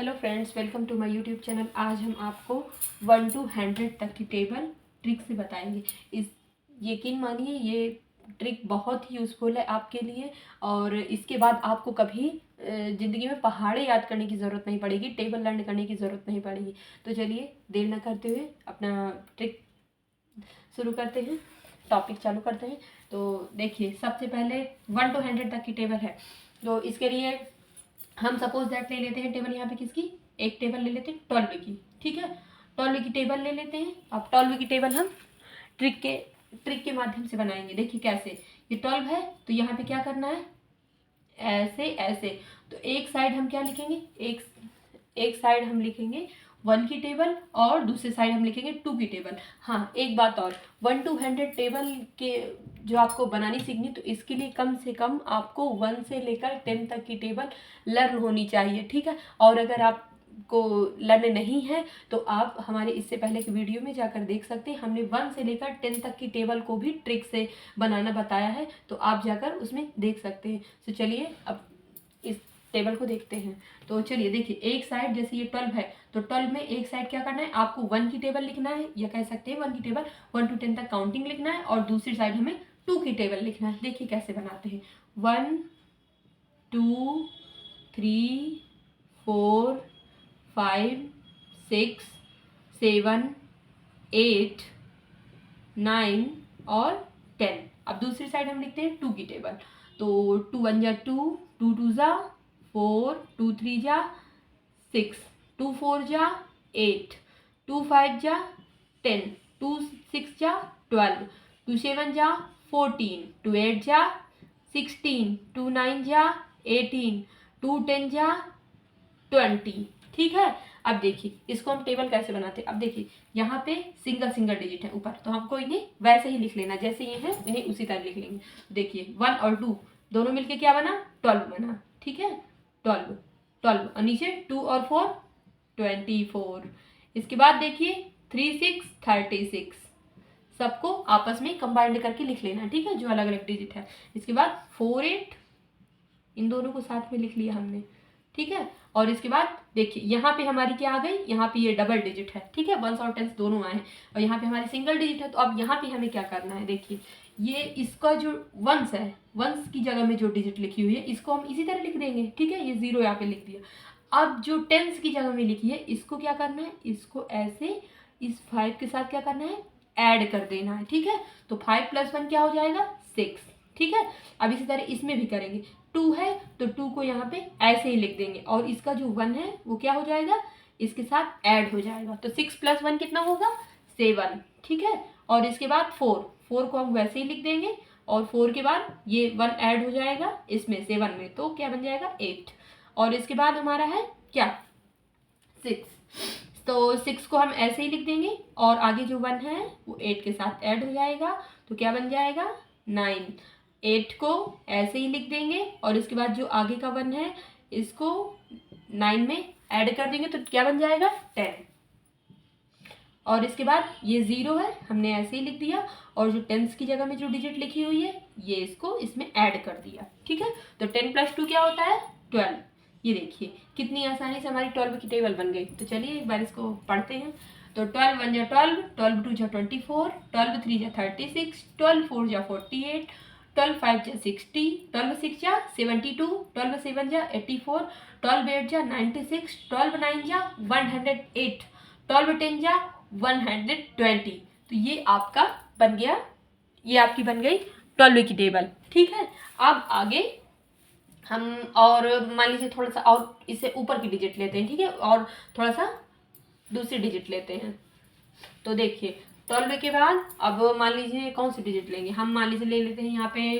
Hello friends, welcome to my YouTube channel. आज हम आपको 1 to 100 तक की टेबल ट्रिक से बताएंगे। इस यकीन मानिए ये ट्रिक बहुत ही यूज़फुल है आपके लिए, और इसके बाद आपको कभी ज़िंदगी में पहाड़े याद करने की ज़रूरत नहीं पड़ेगी, टेबल लर्न करने की ज़रूरत नहीं पड़ेगी। तो चलिए देर न करते हुए अपना ट्रिक शुरू करते हैं, टॉपिक चालू करते हैं। तो देखिए, सबसे पहले 1 to 100 तक की टेबल है। तो इसके लिए हम सपोज दैट ले लेते हैं टेबल, यहाँ पे किसकी, एक टेबल ले लेते हैं 12 की। ठीक है, 12 की टेबल ले लेते हैं। अब 12 की टेबल हम ट्रिक के माध्यम से बनाएंगे। देखिए कैसे, ये 12 है तो यहाँ पे क्या करना है, ऐसे ऐसे। तो एक साइड हम क्या लिखेंगे, एक साइड हम लिखेंगे 1 की टेबल और दूसरे साइड हम लिखेंगे 2 की टेबल। हाँ, एक बात और, 1 to 100 टेबल के जो आपको बनानी सीखनी, तो इसके लिए कम से कम आपको 1 से लेकर 10 तक की टेबल लर्न होनी चाहिए। ठीक है, और अगर आपको लर्न नहीं है तो आप हमारे इससे पहले की वीडियो में जाकर देख सकते हैं। हमने 1 से लेकर 10 तक की टेबल को भी ट्रिक से बनाना बताया है, तो आप जाकर उसमें देख सकते हैं। तो चलिए अब इस टेबल को देखते हैं। तो चलिए देखिए, एक साइड जैसे ये 12 है तो 12 में एक साइड क्या करना है, आपको 1 की टेबल लिखना है, या कह सकते हैं 1 की टेबल 1 to 10 तक काउंटिंग लिखना है, और दूसरी साइड हमें 2 की टेबल लिखना है। देखिए कैसे बनाते हैं, 1 2 3 4 5 6 7 8 9 और 10। अब दूसरी साइड हम लिखते हैं 2 की टेबल। तो 2 1 जा 2, 2 2 जा 4, 2 3 जा 6, 2 4 जा 8, 2 5 जा 10, 2 6 जा 12, 2 7 जा 14, 2 8 जा 16, 2 9 जा 18, 2 10 जा 20। ठीक है, अब देखिए इसको हम टेबल कैसे बनाते हैं। अब देखिए यहाँ पे सिंगल सिंगल डिजिट है ऊपर, तो हमको इन्हें वैसे ही लिख लेना, जैसे ये है इन्हें उसी तरह लिख लेंगे। देखिए 1 और 2 दोनों मिलके क्या बना, 12 बना। ठीक है, 12 12, और नीचे 2 और 4 24। इसके बाद देखिए 3 6 36, सबको आपस में कंबाइंड करके लिख लेना। ठीक है, जो अलग अलग डिजिट है। इसके बाद 4 8, इन दोनों को साथ में लिख लिया हमने। ठीक है, और इसके बाद देखिए यहाँ पे हमारी क्या आ गई, यहाँ पे ये डबल डिजिट है। ठीक है, 1s और 10s दोनों आए हैं, और यहाँ पे हमारी सिंगल डिजिट है। तो अब यहाँ पे हमें क्या करना है, देखिए ये इसका जो 1s है, 1s की जगह में जो डिजिट लिखी हुई है इसको हम इसी तरह लिख देंगे। ठीक है, ये 0 यहाँ पे लिख दिया। अब जो 10s की जगह में लिखी है इसको क्या करना है, इसको ऐसे इस 5 के साथ क्या करना है, ऐड कर देना है। ठीक है, तो 5 + 1 क्या हो जाएगा, 6। ठीक है, अब इसी तरह इसमें भी करेंगे। 2 है तो 2 को यहाँ पे ऐसे ही लिख देंगे, और इसका जो 1 है वो क्या हो जाएगा, इसके साथ ऐड हो जाएगा। तो 6 + 1 कितना होगा, 7। ठीक है, और इसके बाद 4 को हम वैसे ही लिख देंगे, और 4 के बाद ये 1 ऐड हो जाएगा इसमें 7 में, तो क्या बन जाएगा 8। और इसके बाद हमारा है क्या, 6। तो 6 को हम ऐसे ही लिख देंगे, और आगे जो 1 है वो 8 के साथ ऐड हो जाएगा, तो क्या बन जाएगा 9। 8 को ऐसे ही लिख देंगे, और इसके बाद जो आगे का 1 है इसको 9 में ऐड कर देंगे, तो क्या बन जाएगा 10। और इसके बाद ये 0 है, हमने ऐसे ही लिख दिया, और जो 10s की जगह में जो डिजिट लिखी हुई है ये इसको इसमें ऐड कर दिया। ठीक है, तो 10 + 2 क्या होता है, 12। ये देखिए कितनी आसानी से हमारी 12 की टेबल बन गई। तो चलिए एक बार इसको पढ़ते हैं। तो 12 1 जा 12, 12 2 जा 24, 12 3 जा 36, 12 4 जा 48, 12 5 जा 60, 12 6 जा 72, 12 7 जा 84, 12 8 जा 96, 12 9 जा 108, 12 10 जा 120। तो ये आपका बन गया, ये आपकी बन गई 12 की टेबल। ठीक है, अब आगे हम और मान लीजिए थोड़ा सा और इससे ऊपर की डिजिट लेते हैं। ठीक है, और थोड़ा सा दूसरी डिजिट लेते हैं। तो देखिए 12 के बाद अब मान लीजिए कौन सी डिजिट लेंगे, हम मान लीजिए ले लेते हैं यहाँ पे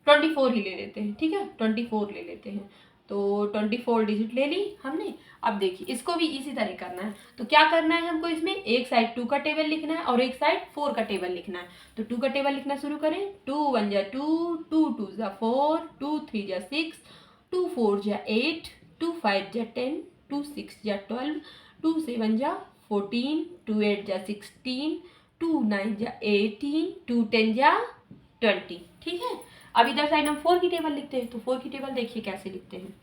24 ही ले लेते हैं। ठीक है, 24 ले लेते हैं। तो 24 डिजिट ले ली हमने। अब देखिए इसको भी इसी तरह करना है। तो क्या करना है हमको, इसमें एक साइड 2 का टेबल लिखना है और एक साइड 4 का टेबल लिखना है। तो 2 का टेबल लिखना शुरू करें। 2 1 जा 2, 2 2 जा 4, 2 3 जा 6, 2 4 जा 8, 2 5 जा 10, 2 6 जा 12, 2 7 जा 14, 2 8 जा 16, 2 9 जा 18, 2 10 जा 20। ठीक है, अब इधर साइड हम 4 की टेबल लिखते हैं। तो 4 की टेबल देखिए कैसे लिखते हैं।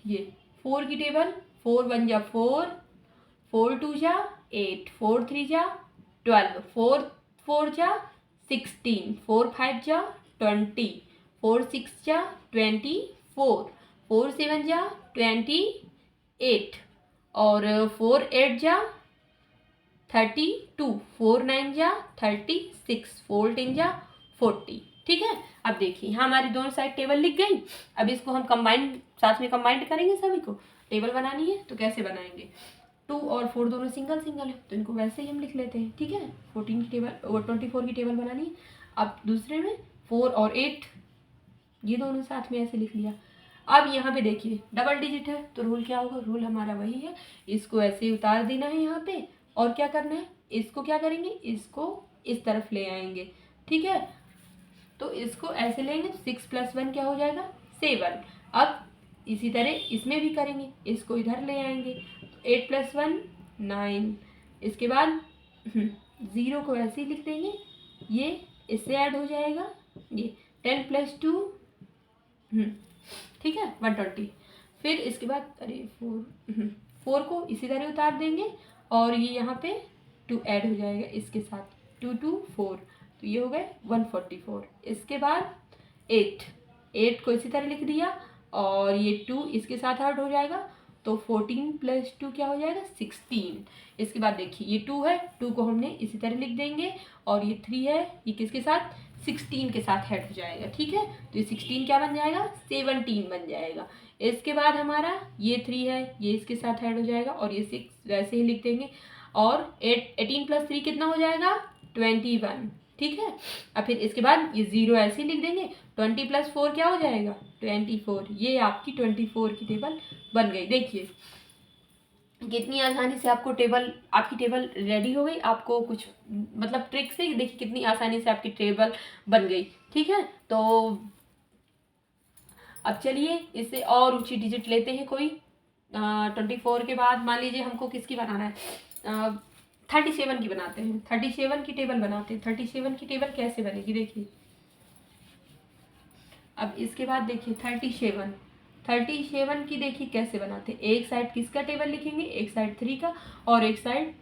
ये 4 की टेबल, 4 1 जा 4, 4 2 जा 8, 4 3 जा 12, 4 4 जा 16, 4 5 जा 20, 4 6 जा 24, 4 7 जा 28 और 4 8 जा 32, 4 9 जा 36, 4 10 जा 40। ठीक है, अब देखिए यहाँ हमारी दोनों साइड टेबल लिख गई। अब इसको हम कंबाइंड साथ में कंबाइंड करेंगे, सभी को टेबल बनानी है तो कैसे बनाएंगे। 2 और 4 दोनों सिंगल सिंगल है तो इनको वैसे ही हम लिख लेते हैं। ठीक है, 14 की टेबल और 24 की टेबल बनानी है। अब दूसरे में 4 और 8 ये दोनों साथ में ऐसे लिख लिया। अब यहाँ पे देखिए डबल डिजिट है तो रूल क्या होगा, रूल हमारा वही है, इसको ऐसे ही उतार देना है यहाँ पे और क्या करना है, इसको क्या करेंगे, इसको इस तरफ ले आएंगे। ठीक है, तो इसको ऐसे लेंगे तो 6 + 1 क्या हो जाएगा 7। अब इसी तरह इसमें भी करेंगे, इसको इधर ले आएंगे तो 8 + 1 9। इसके बाद 0 को ऐसे ही लिख देंगे, ये इससे ऐड हो जाएगा, ये 10 + 2 ठीक है 120। फिर इसके बाद अरे 4 को इसी तरह उतार देंगे और ये यहाँ पे 2 ऐड हो जाएगा इसके साथ, 2 2 4 तो ये हो गए 144। इसके बाद 8 को इसी तरह लिख दिया और ये 2 इसके साथ ऐड हो जाएगा तो 14 + 2 क्या हो जाएगा 16। इसके बाद देखिए ये 2 है, 2 को हमने इसी तरह लिख देंगे और ये 3 है, ये किसके साथ 16 के साथ ऐड हो जाएगा। ठीक है, तो ये 16 क्या बन जाएगा 17 बन जाएगा। इसके बाद हमारा ये 3 है, ये इसके साथ ऐड हो जाएगा और ये 6 वैसे ही लिख देंगे और 18 + 3 कितना हो जाएगा 21। ठीक है, अब फिर इसके बाद ये 0 ऐसे ही लिख देंगे, 20 + 4 क्या हो जाएगा 24। ये आपकी 24 की टेबल बन गई। देखिए कितनी आसानी से आपकी टेबल रेडी हो गई। आपको कुछ मतलब ट्रिक से देखिए कितनी आसानी से आपकी टेबल बन गई। ठीक है, तो अब चलिए इससे और ऊंची डिजिट लेते हैं कोई। 24 के बाद मान लीजिए हमको किसकी बनाना है, 37 की बनाते हैं। 37 की टेबल बनाते हैं। 37 की टेबल कैसे बनेगी देखिए। अब इसके बाद देखिए 37 की देखिए कैसे बनाते हैं। एक साइड किसका टेबल लिखेंगे, एक साइड 3 का और एक साइड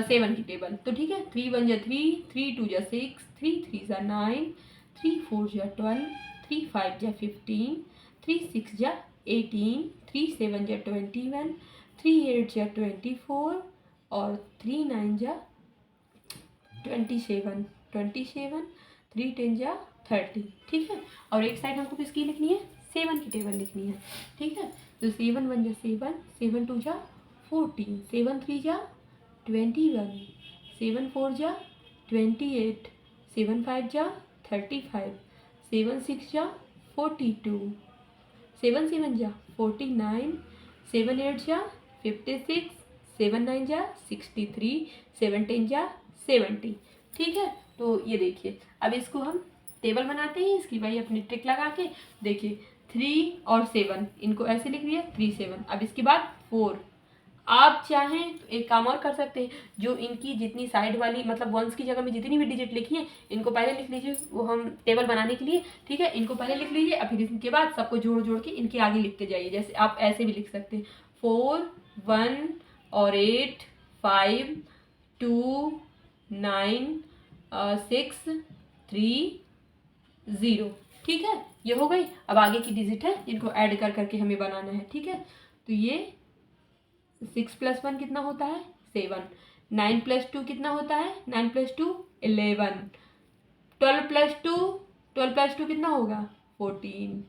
7 की टेबल। तो ठीक है, 3 1 जा 3, 3 2 जा 6, 3 3 जा 9, 3 4 जा 12, 3 5 जा 15, 3 6 जा 18, 3 7 जा 21, 3 8 जा 24 और 3 9 जा 27, 3 10 जा 30। ठीक है, और एक साइड हमको किसकी लिखनी है 7 की टेबल लिखनी है। ठीक है, तो 7 1 जा 7, 7 2 जा 14, 7 3 जा 21, 7 4 जा 28, 7 5 जा 35, 7 6 जा 42, 7 7 जा 49, 7 8 जा 56, 7 9 जा 63, 7 10 जा 70। ठीक है, तो ये देखिए अब इसको हम टेबल बनाते हैं इसकी। भाई अपनी ट्रिक लगा के देखिए 3 और 7 इनको ऐसे लिख दिया 3 7। अब इसके बाद 4। आप चाहें तो एक काम और कर सकते हैं, जो इनकी जितनी साइड वाली मतलब वंस की जगह में जितनी भी डिजिट लिखी है इनको पहले लिख लीजिए, वो हम टेबल बनाने के लिए। ठीक है, इनको पहले लिख लीजिए और फिर इसके बाद सबको जोड़ जोड़ के इनके आगे लिखते जाइए। जैसे आप ऐसे भी लिख सकते हैं 4 1 और 8 5 2 9 6 3 0। ठीक है, ये हो गई। अब आगे की डिजिट है इनको ऐड कर करके हमें बनाना है। ठीक है, तो ये 6 + 1 कितना होता है 7, 9 + 2 कितना होता है 9 + 2 11, 12 + 2 कितना होगा 14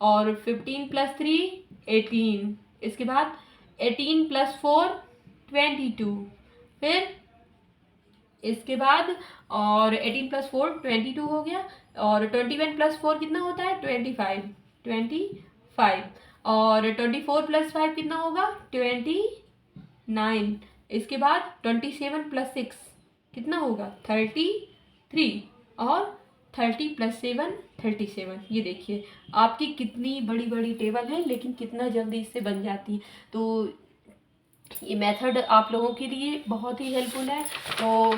और 15 + 3 18। इसके बाद 18 + 4 22। फिर इसके बाद और 18 + 4 22 हो गया और 21 + 4 कितना होता है 25 और 24 + 5 कितना होगा 29। इसके बाद 27 + 6 कितना होगा 33 और 30 + 7 37। ये देखिए आपकी कितनी बड़ी बड़ी टेबल है लेकिन कितना जल्दी इससे बन जाती है। तो ये मेथड आप लोगों के लिए बहुत ही हेल्पफुल है। तो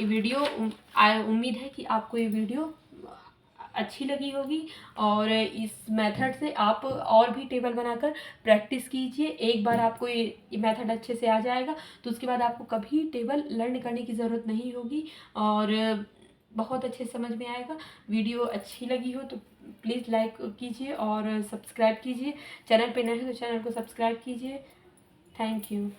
ये वीडियो उम्मीद है कि आपको ये वीडियो अच्छी लगी होगी। और इस मेथड से आप और भी टेबल बनाकर प्रैक्टिस कीजिए। एक बार आपको ये मेथड अच्छे से आ जाएगा तो उसके बाद आपको कभी टेबल लर्न करने की ज़रूरत नहीं होगी और बहुत अच्छे समझ में आएगा। वीडियो अच्छी लगी हो तो प्लीज़ लाइक कीजिए और सब्सक्राइब कीजिए। चैनल पे नए हो तो चैनल को सब्सक्राइब कीजिए। Thank you.